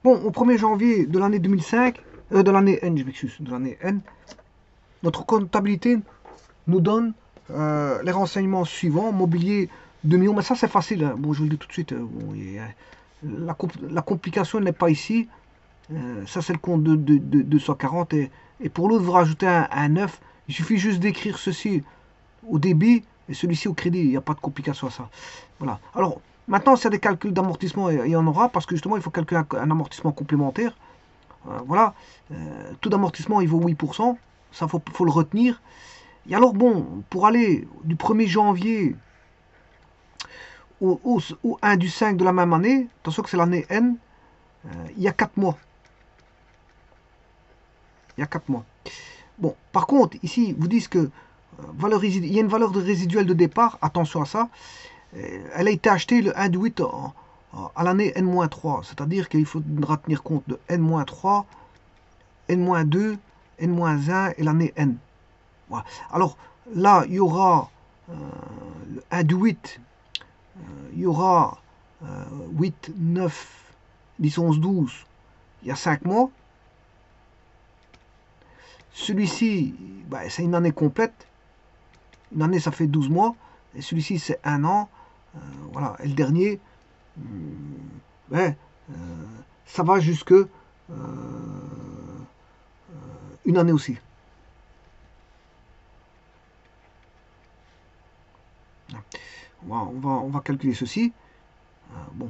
Bon, au 1er janvier de l'année 2005, de l'année N, je m'excuse, de l'année N, notre comptabilité nous donne les renseignements suivants. Mobilier 2 millions, mais ça c'est facile, hein. Bon, je vous le dis tout de suite. Bon, la complication n'est pas ici. Ça c'est le compte de 240. Et pour l'autre, vous rajoutez un 9. Il suffit juste d'écrire ceci au débit et celui-ci au crédit. Il n'y a pas de complication à ça. Voilà. Alors, maintenant, s'il y a des calculs d'amortissement, il y en aura, parce que justement, il faut calculer un amortissement complémentaire. Voilà. Taux d'amortissement, il vaut 8%. Ça, faut le retenir. Et alors, bon, pour aller du 1er janvier au 1 du 5 de la même année, attention que c'est l'année N, il y a 4 mois. Il y a 4 mois. Bon, par contre, ici, vous disent que il y a une valeur de résiduelle de départ, attention à ça. Elle a été achetée le 1 du 8 à l'année N-3, c'est-à-dire qu'il faudra tenir compte de N-3, N-2, N-1 et l'année N. Voilà. Alors là, il y aura le 1 du 8, il y aura 8, 9, 10, 11, 12, il y a 5 mois. Celui-ci, bah, c'est une année complète. Une année, ça fait 12 mois. Et celui-ci, c'est un an. Voilà. Et le dernier, ouais, ça va jusque une année aussi. On va calculer ceci. Bon.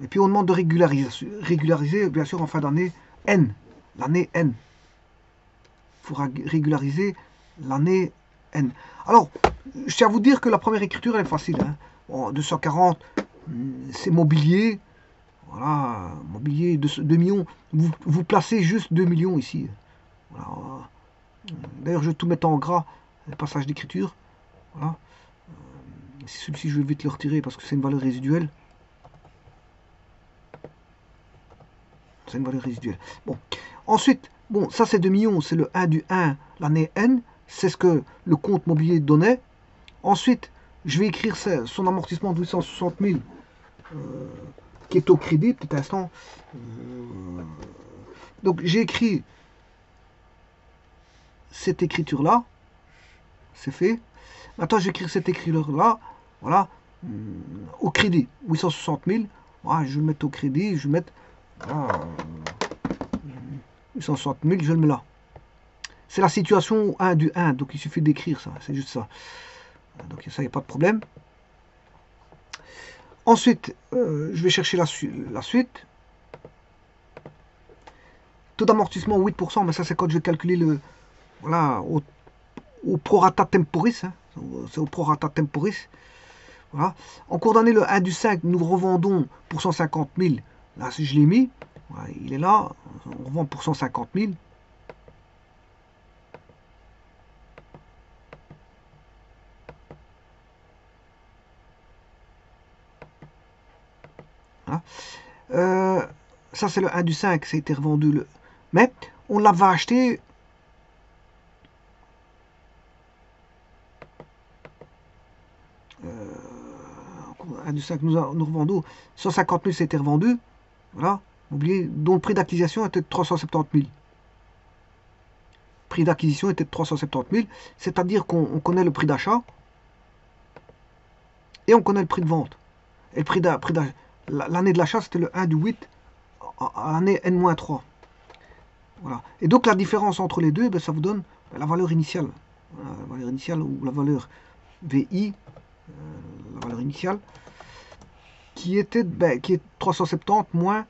Et puis on demande de régulariser, bien sûr, en fin d'année N. L'année N. Il faudra régulariser l'année N. Alors, je tiens à vous dire que la première écriture, elle est facile. Hein. Bon, 240, c'est mobilier. Voilà, mobilier de 2 millions. Vous placez juste 2 millions ici. Voilà. D'ailleurs, je vais tout mettre en gras, le passage d'écriture. Voilà. Celui-ci, je vais vite le retirer parce que c'est une valeur résiduelle. C'est une valeur résiduelle. Bon. Ensuite, bon, ça c'est 2 millions, c'est le 1 du 1, l'année N. C'est ce que le compte mobilier donnait. Ensuite, je vais écrire son amortissement de 860 000 qui est au crédit, petit instant. Donc j'ai écrit cette écriture-là. C'est fait. Maintenant, je vais écrire cette écriture-là. Voilà. Au crédit. 860 000. Voilà, je vais le mettre au crédit. Je vais mettre 860 000. Je le mets là. C'est la situation 1 du 1. Donc il suffit d'écrire ça. C'est juste ça. Donc ça, il n'y a pas de problème. Ensuite, je vais chercher la suite. Taux d'amortissement 8%, mais ça c'est quand je vais calculer le, voilà, au prorata temporis. Hein, c'est au prorata temporis. Voilà. En cours d'année, le 1 du 5, nous revendons pour 150 000. Là, je l'ai mis. Voilà, il est là. On revend pour 150 000. Voilà. Ça, c'est le 1 du 5. Ça a été revendu. Mais on l'avait acheté. Du 5, nous revendons 150 000, c'était revendu. Voilà. Oubliez, dont le prix d'acquisition était de 370 000. Le prix d'acquisition était de 370 000, c'est-à-dire qu'on connaît le prix d'achat et on connaît le prix de vente. Et le prix l'année de l'achat, c'était le 1 du 8 à l'année N-3. Voilà. Et donc la différence entre les deux, ben, ça vous donne la valeur initiale. Voilà, la valeur initiale ou la valeur VI, la valeur initiale, qui est 370 moins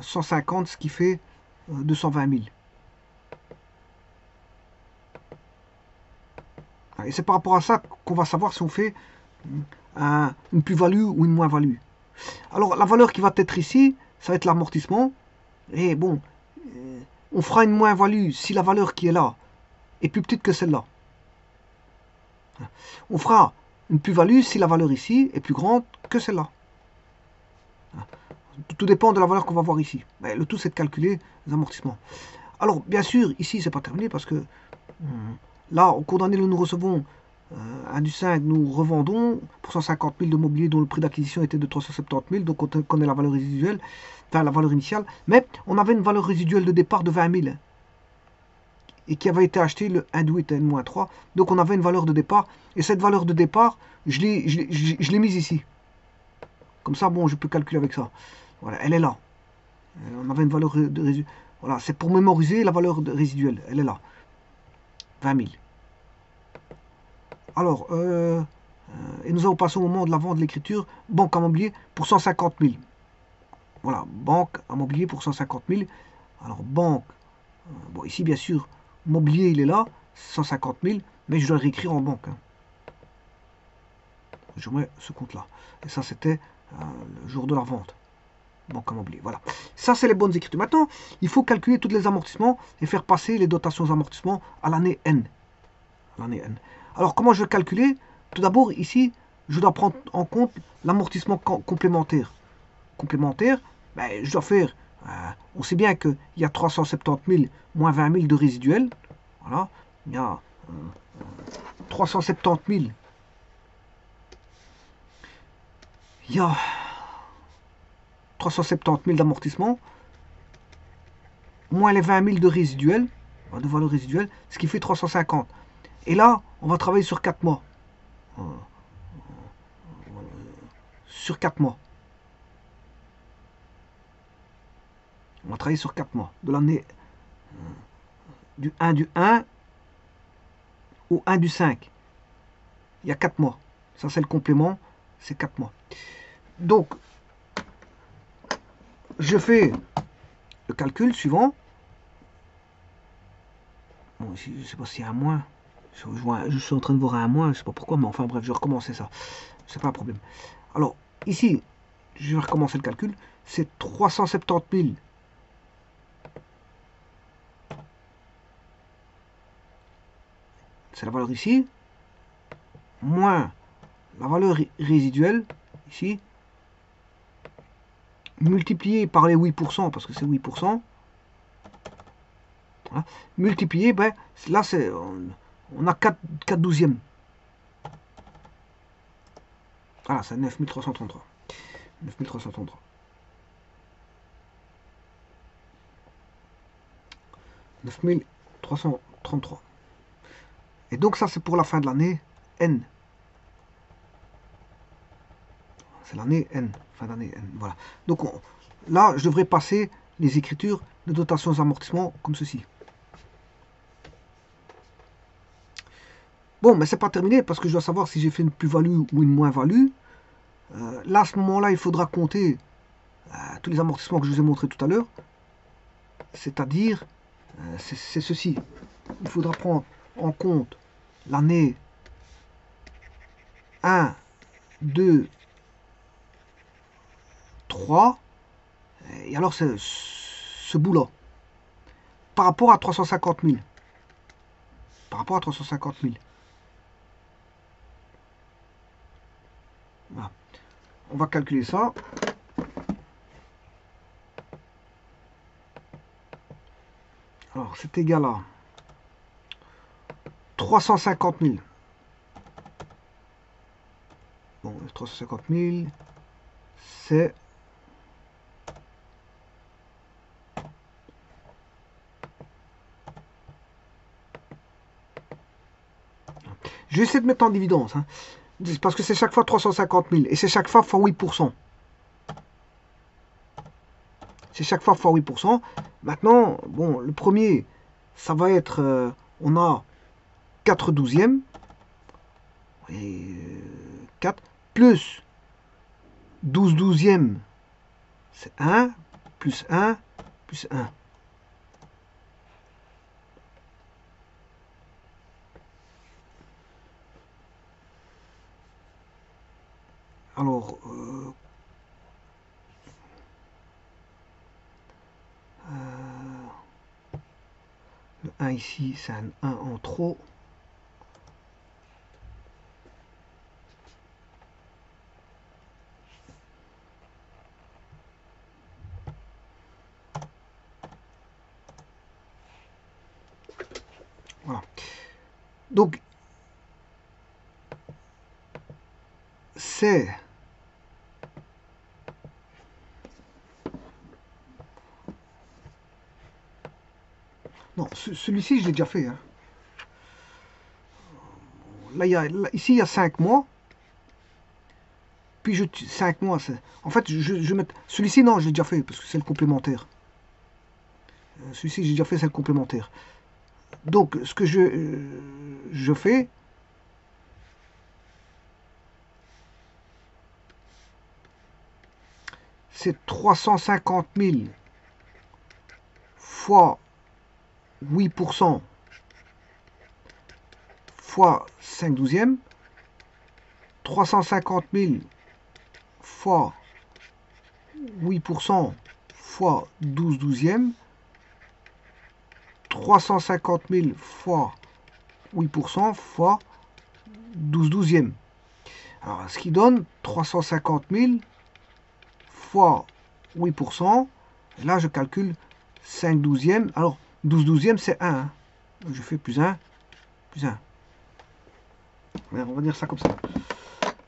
150, ce qui fait 220 000. Et c'est par rapport à ça qu'on va savoir si on fait une plus-value ou une moins-value. Alors la valeur qui va être ici, ça va être l'amortissement. Et bon, on fera une moins-value si la valeur qui est là est plus petite que celle-là. On fera une plus-value si la valeur ici est plus grande que celle-là. Tout dépend de la valeur qu'on va voir ici. Mais le tout, c'est de calculer les amortissements. Alors, bien sûr, ici, c'est pas terminé parce que là, au cours d'année, nous recevons 1 du 5, nous revendons pour 150 000 de mobilier dont le prix d'acquisition était de 370 000, donc on connaît la valeur résiduelle, enfin la valeur initiale, mais on avait une valeur résiduelle de départ de 20 000 et qui avait été acheté le 1 du 8 à N-3, donc on avait une valeur de départ, et cette valeur de départ, je l'ai mise ici. Comme ça, bon, je peux calculer avec ça. Voilà, elle est là. On avait une valeur de résiduelle. Voilà, c'est pour mémoriser la valeur résiduelle, elle est là. 20 000. Alors, et nous avons passé au moment de la vente de l'écriture, banque à mobilier pour 150 000. Voilà, banque à mobilier pour 150 000. Alors, banque, bon, ici, bien sûr, mobilier, il est là, 150 000, mais je dois le réécrire en banque. Hein. Je mets ce compte-là. Et ça, c'était le jour de la vente. Banque à mobilier, voilà. Ça, c'est les bonnes écritures. Maintenant, il faut calculer tous les amortissements et faire passer les dotations amortissements à l'année N. Alors, comment je vais calculer? Tout d'abord, ici, je dois prendre en compte l'amortissement complémentaire. Complémentaire, ben, je dois faire, on sait bien qu'il y a 370 000 moins 20 000 de résiduel. Voilà, il y a 370 000. Il y a 370 000 d'amortissement, moins les 20 000 de résiduel, de valeur résiduelle, ce qui fait 350. Et là, on va travailler sur 4 mois. Sur 4 mois. On va travailler sur 4 mois. De l'année du 1 au 1 du 5. Il y a 4 mois. Ça, c'est le complément. C'est 4 mois. Donc, je fais le calcul suivant. Bon, ici, je ne sais pas s'il y a un moins. Je suis en train de voir un moins. Je ne sais pas pourquoi, mais enfin bref, je vais recommencer ça. C'est pas un problème. Alors, ici, je vais recommencer le calcul. C'est 370 000. C'est la valeur ici. Moins la valeur résiduelle, ici, multiplié par les 8%, parce que c'est 8%, voilà, multiplié, ben, là, on a 4 douzièmes. Voilà, c'est 9333. 9333. 9333. Et donc ça, c'est pour la fin de l'année N. C'est l'année N, fin d'année N. Voilà. Donc là, je devrais passer les écritures de dotations amortissements comme ceci. Bon, mais c'est pas terminé parce que je dois savoir si j'ai fait une plus-value ou une moins-value. Là, à ce moment-là, il faudra compter tous les amortissements que je vous ai montrés tout à l'heure. C'est-à-dire, c'est ceci. Il faudra prendre en compte l'année 1, 2, 3. Et alors, c'est ce bout-là. Par rapport à 350 000. Par rapport à 350 000. Voilà. On va calculer ça. Alors, c'est égal à 350 000. Bon, 350 000, c'est... Je vais essayer de mettre en dividende. Hein, parce que c'est chaque fois 350 000. Et c'est chaque fois fois 8%. C'est chaque fois fois 8%. Maintenant, bon, le premier, ça va être... on a 4 douzièmes. Et 4. Plus 12 douzièmes. C'est 1. Plus 1. Plus 1. Alors... le 1 ici, c'est un 1 en trop. Voilà. Donc, c'est... Non, celui-ci, je l'ai déjà fait. Hein. Là, ici, il y a 5 mois. Puis 5 mois, c'est... En fait, je mets... Celui-ci, non, je l'ai déjà fait, parce que c'est le complémentaire. Celui-ci, j'ai déjà fait, c'est le complémentaire. Donc, ce que je fais... C'est 350 000 fois 8% fois 5 douzièmes. 350 000 fois 8% fois 12 douzièmes. 350 000 fois 8% fois 12 douzièmes. Alors, ce qui donne 350 000 fois 8%. Et là, je calcule 5 douzièmes. Alors, 12 douzièmes, c'est 1. Hein. Je fais plus 1, plus 1. On va dire ça comme ça.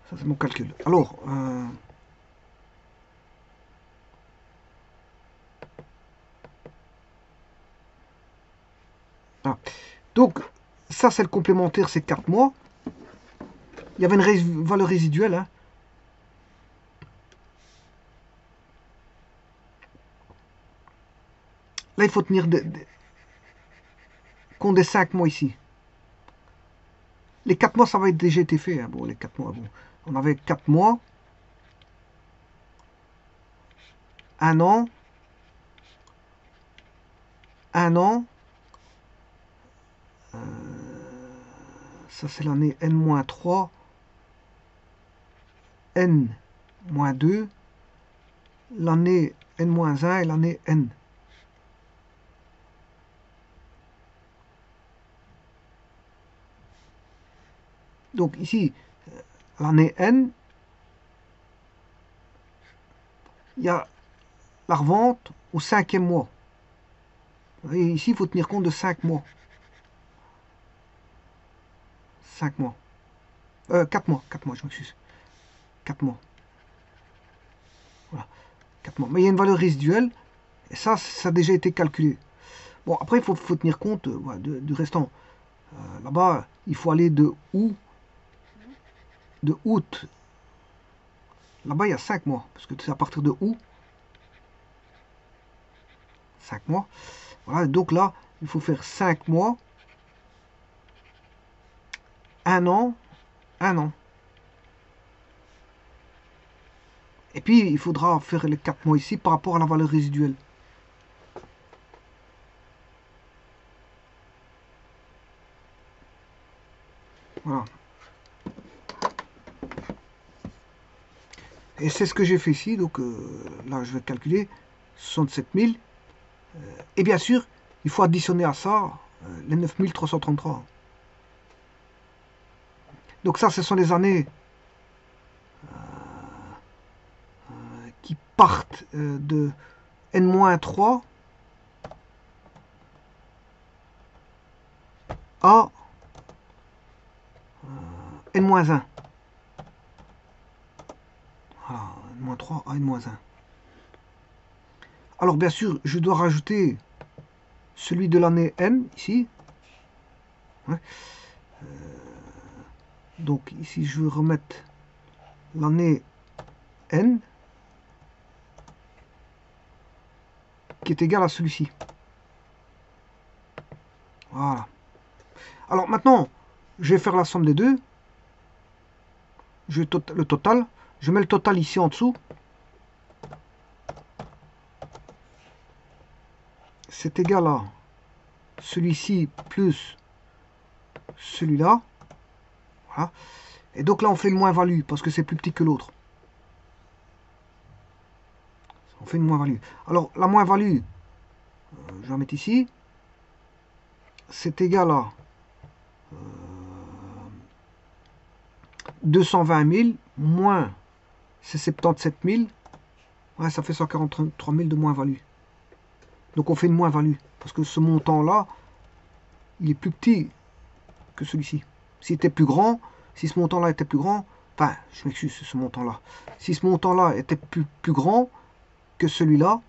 Ça, c'est mon calcul. Alors, ah. Donc, ça, c'est le complémentaire, c'est 4 mois. Il y avait une valeur résiduelle. Hein. Là, il faut tenir compte des 5 mois ici. Les 4 mois, ça va être déjà été fait. Hein. Bon, les 4 mois, bon. On avait 4 mois. 1 an. 1 an. Ça, c'est l'année N-3. N-2. L'année N-1 et l'année N. Donc ici, l'année N, il y a la revente au 5e mois. Et ici, il faut tenir compte de 5 mois. 5 mois. 4 mois, 4 mois, je m'excuse. 4 mois. Voilà, 4 mois. Mais il y a une valeur résiduelle, et ça a déjà été calculé. Bon, après, il faut tenir compte du restant. Là-bas, il faut aller de août. Là-bas, il y a 5 mois, parce que c'est à partir de août. 5 mois. Voilà, donc là, il faut faire 5 mois, 1 an, 1 an. Et puis, il faudra faire les 4 mois ici par rapport à la valeur résiduelle. Voilà. Et c'est ce que j'ai fait ici. Donc là, je vais calculer 67 000. Et bien sûr, il faut additionner à ça les 9 333. Donc ça, ce sont les années qui partent de N-3 à N-1. Voilà, N-3 à N-1. Alors bien sûr, je dois rajouter celui de l'année N, ici. Ouais. Donc ici, je vais remettre l'année N, qui est égal à celui-ci. Voilà. Alors maintenant, je vais faire la somme des deux. Le total. Je mets le total ici en dessous. C'est égal à celui-ci plus celui-là. Voilà. Et donc là, on fait une moins-value parce que c'est plus petit que l'autre. On fait une moins-value. Alors, la moins-value, je vais la mettre ici. C'est égal à 220 000 moins c'est 77 000. Ouais, ça fait 143 000 de moins-value. Donc on fait une moins-value. Parce que ce montant-là, il est plus petit que celui-ci. S'il était plus grand, si ce montant-là était plus grand, enfin, je m'excuse, ce montant-là. Si ce montant-là était plus grand que celui-là,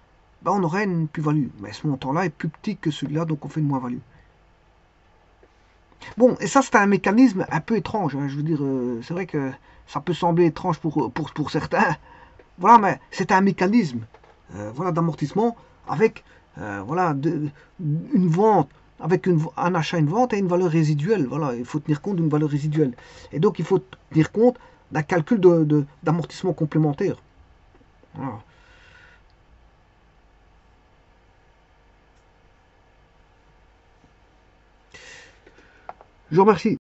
ben on aurait une plus-value. Mais ce montant-là est plus petit que celui-là, donc on fait une moins-value. Bon, et ça, c'est un mécanisme un peu étrange, hein. Je veux dire, c'est vrai que ça peut sembler étrange pour certains. Voilà, mais c'est un mécanisme voilà, d'amortissement avec voilà, une vente, avec un achat, une vente et une valeur résiduelle. Voilà, il faut tenir compte d'une valeur résiduelle. Et donc, il faut tenir compte d'un calcul d'amortissement complémentaire. Voilà. Je vous remercie.